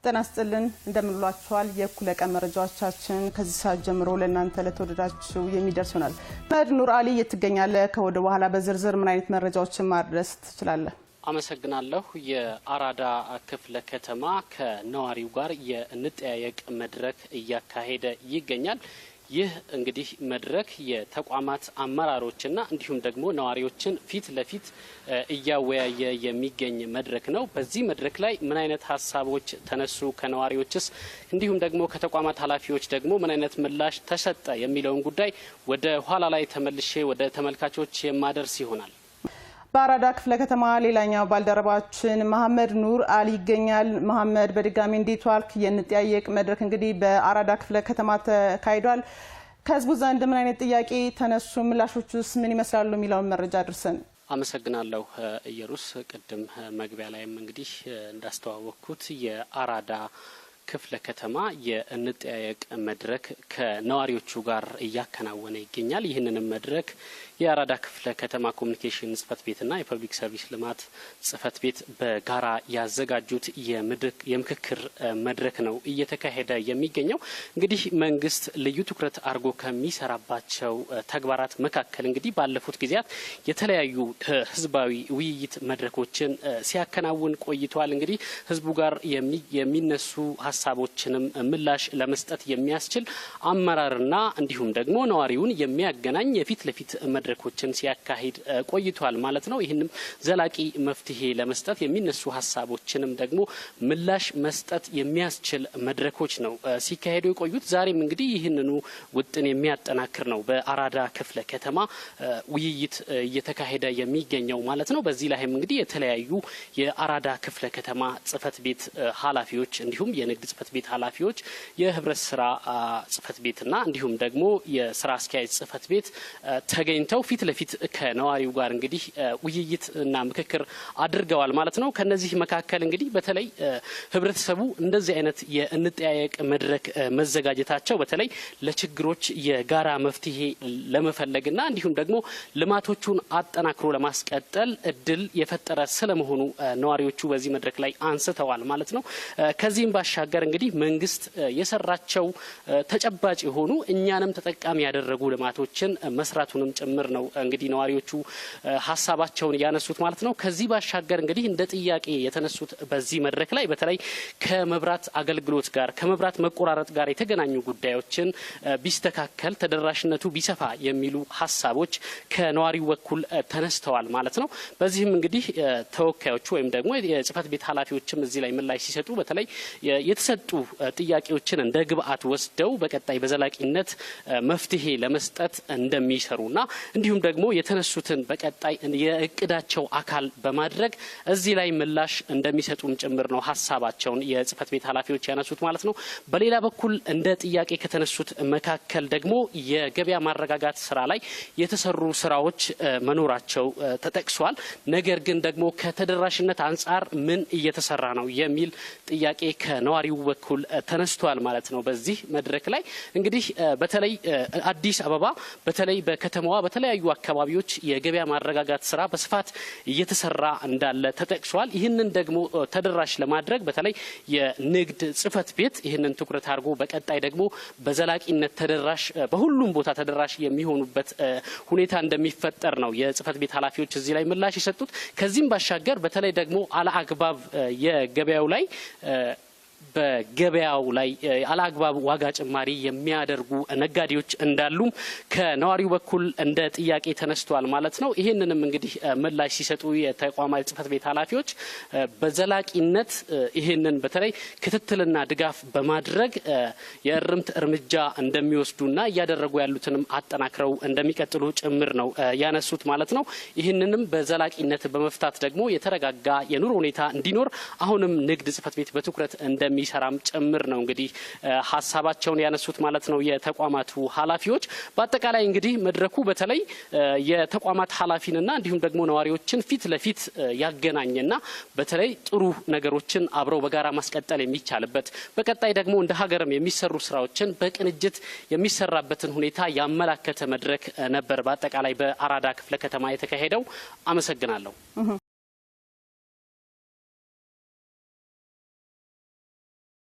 ጤና ይስጥልን እንደምንላችኋል የኩለ ቀን መረጃዎቻችን ከዚህ ሰዓት ጀምሮ ለእናንተ ለተወደዳችሁ የሚደርሱናል። መሐመድ ኑር አሊ የትገኛለ ከወደ በኋላ በዝርዝር ምን አይነት መረጃዎችን ማድረስ ትችላለህ? አመሰግናለሁ። የአራዳ ክፍለ ከተማ ከነዋሪው ጋር የንጠያየቅ መድረክ እያካሄደ ይገኛል። ይህ እንግዲህ መድረክ የተቋማት አመራሮችና እንዲሁም ደግሞ ነዋሪዎችን ፊት ለፊት እያወያየ የሚገኝ መድረክ ነው። በዚህ መድረክ ላይ ምን አይነት ሀሳቦች ተነሱ ከነዋሪዎችስ እንዲሁም ደግሞ ከተቋማት ኃላፊዎች ደግሞ ምን አይነት ምላሽ ተሰጠ የሚለውን ጉዳይ ወደ ኋላ ላይ ተመልሼ ወደ ተመልካቾች የማደርስ ይሆናል። በአራዳ ክፍለ ከተማ ሌላኛው ባልደረባችን መሐመድ ኑር አሊ ይገኛል። መሐመድ በድጋሚ እንዴት ዋልክ? የንጠያየቅ መድረክ እንግዲህ በአራዳ ክፍለ ከተማ ተካሂዷል። ከህዝቡ ዘንድ ምን አይነት ጥያቄ ተነሱ? ምላሾቹስ ምን ይመስላሉ? የሚለውን መረጃ አድርሰን። አመሰግናለሁ ኢየሩስ። ቅድም መግቢያ ላይም እንግዲህ እንዳስተዋወቅኩት የአራዳ ክፍለ ከተማ የንጠያየቅ መድረክ ከነዋሪዎቹ ጋር እያከናወነ ይገኛል። ይህንንም መድረክ የአራዳ ክፍለ ከተማ ኮሙኒኬሽን ጽፈት ቤትና የፐብሊክ ሰርቪስ ልማት ጽፈት ቤት በጋራ ያዘጋጁት የምክክር መድረክ ነው እየተካሄደ የሚገኘው። እንግዲህ መንግስት ልዩ ትኩረት አድርጎ ከሚሰራባቸው ተግባራት መካከል እንግዲህ ባለፉት ጊዜያት የተለያዩ ህዝባዊ ውይይት መድረኮችን ሲያከናውን ቆይቷል። እንግዲህ ህዝቡ ጋር የሚነሱ ሀሳቦችንም ምላሽ ለመስጠት የሚያስችል አመራርና እንዲሁም ደግሞ ነዋሪውን የሚያገናኝ የፊት ለፊት መድረኮችን ሲያካሂድ ቆይቷል ማለት ነው። ይህንም ዘላቂ መፍትሄ ለመስጠት የሚነሱ ሀሳቦችንም ደግሞ ምላሽ መስጠት የሚያስችል መድረኮች ነው ሲካሄዱ የቆዩት። ዛሬም እንግዲህ ይህንኑ ውጥን የሚያጠናክር ነው በአራዳ ክፍለ ከተማ ውይይት እየተካሄደ የሚገኘው ማለት ነው። በዚህ ላይም እንግዲህ የተለያዩ የአራዳ ክፍለ ከተማ ጽፈት ቤት ኃላፊዎች እንዲሁም የንግድ ጽፈት ቤት ኃላፊዎች የህብረት ስራ ጽፈት ቤትና እንዲሁም ደግሞ የስራ አስኪያጅ ጽፈት ቤት ተገኝተው ፊት ለፊት ከነዋሪው ጋር እንግዲህ ውይይት እና ምክክር አድርገዋል ማለት ነው። ከነዚህ መካከል እንግዲህ በተለይ ህብረተሰቡ እንደዚህ አይነት የንጠያየቅ መድረክ መዘጋጀታቸው በተለይ ለችግሮች የጋራ መፍትሄ ለመፈለግና እንዲሁም ደግሞ ልማቶቹን አጠናክሮ ለማስቀጠል እድል የፈጠረ ስለመሆኑ ነዋሪዎቹ በዚህ መድረክ ላይ አንስተዋል ማለት ነው። ከዚህም ባሻገር እንግዲህ መንግስት የሰራቸው ተጨባጭ የሆኑ እኛንም ተጠቃሚ ያደረጉ ልማቶችን መስራቱንም ጭምር ነው እንግዲህ ነዋሪዎቹ ሀሳባቸውን ያነሱት ማለት ነው። ከዚህ ባሻገር እንግዲህ እንደ ጥያቄ የተነሱት በዚህ መድረክ ላይ በተለይ ከመብራት አገልግሎት ጋር ከመብራት መቆራረጥ ጋር የተገናኙ ጉዳዮችን ቢስተካከል ተደራሽነቱ ቢሰፋ የሚሉ ሀሳቦች ከነዋሪው በኩል ተነስተዋል ማለት ነው። በዚህም እንግዲህ ተወካዮቹ ወይም ደግሞ የጽፈት ቤት ኃላፊዎችም እዚህ ላይ ምላሽ ሲሰጡ በተለይ የተሰጡ ጥያቄዎችን እንደ ግብአት ወስደው በቀጣይ በዘላቂነት መፍትሄ ለመስጠት እንደሚሰሩና እንዲሁም ደግሞ የተነሱትን በቀጣይ የእቅዳቸው አካል በማድረግ እዚህ ላይ ምላሽ እንደሚሰጡም ጭምር ነው ሀሳባቸውን የጽፈት ቤት ኃላፊዎች ያነሱት ማለት ነው። በሌላ በኩል እንደ ጥያቄ ከተነሱት መካከል ደግሞ የገበያ ማረጋጋት ስራ ላይ የተሰሩ ስራዎች መኖራቸው ተጠቅሷል። ነገር ግን ደግሞ ከተደራሽነት አንጻር ምን እየተሰራ ነው የሚል ጥያቄ ከነዋሪው በኩል ተነስቷል ማለት ነው። በዚህ መድረክ ላይ እንግዲህ በተለይ አዲስ አበባ በተለይ በከተማዋ በተለያዩ አካባቢዎች የገበያ ማረጋጋት ስራ በስፋት እየተሰራ እንዳለ ተጠቅሷል። ይህንን ደግሞ ተደራሽ ለማድረግ በተለይ የንግድ ጽፈት ቤት ይህንን ትኩረት አድርጎ በቀጣይ ደግሞ በዘላቂነት ተደራሽ በሁሉም ቦታ ተደራሽ የሚሆኑበት ሁኔታ እንደሚፈጠር ነው የጽፈት ቤት ኃላፊዎች እዚህ ላይ ምላሽ የሰጡት። ከዚህም ባሻገር በተለይ ደግሞ አለአግባብ የገበያው ላይ በገበያው ላይ አላግባብ ዋጋ ጭማሪ የሚያደርጉ ነጋዴዎች እንዳሉም ከነዋሪው በኩል እንደ ጥያቄ ተነስቷል ማለት ነው። ይህንንም እንግዲህ ምላሽ ሲሰጡ የተቋማት ጽፈት ቤት ኃላፊዎች በዘላቂነት ይህንን በተለይ ክትትልና ድጋፍ በማድረግ የእርምት እርምጃ እንደሚወስዱና እያደረጉ ያሉትንም አጠናክረው እንደሚቀጥሉ ጭምር ነው ያነሱት ማለት ነው። ይህንንም በዘላቂነት በመፍታት ደግሞ የተረጋጋ የኑሮ ሁኔታ እንዲኖር አሁንም ንግድ ጽፈት ቤት በትኩረት እንደሚሰራም ጭምር ነው እንግዲህ ሀሳባቸውን ያነሱት ማለት ነው የተቋማቱ ኃላፊዎች። በአጠቃላይ እንግዲህ መድረኩ በተለይ የተቋማት ኃላፊንና እንዲሁም ደግሞ ነዋሪዎችን ፊት ለፊት ያገናኘና በተለይ ጥሩ ነገሮችን አብረው በጋራ ማስቀጠል የሚቻልበት በቀጣይ ደግሞ እንደ ሀገርም የሚሰሩ ስራዎችን በቅንጅት የሚሰራበትን ሁኔታ ያመላከተ መድረክ ነበር በአጠቃላይ በአራዳ ክፍለ ከተማ የተካሄደው። አመሰግናለሁ።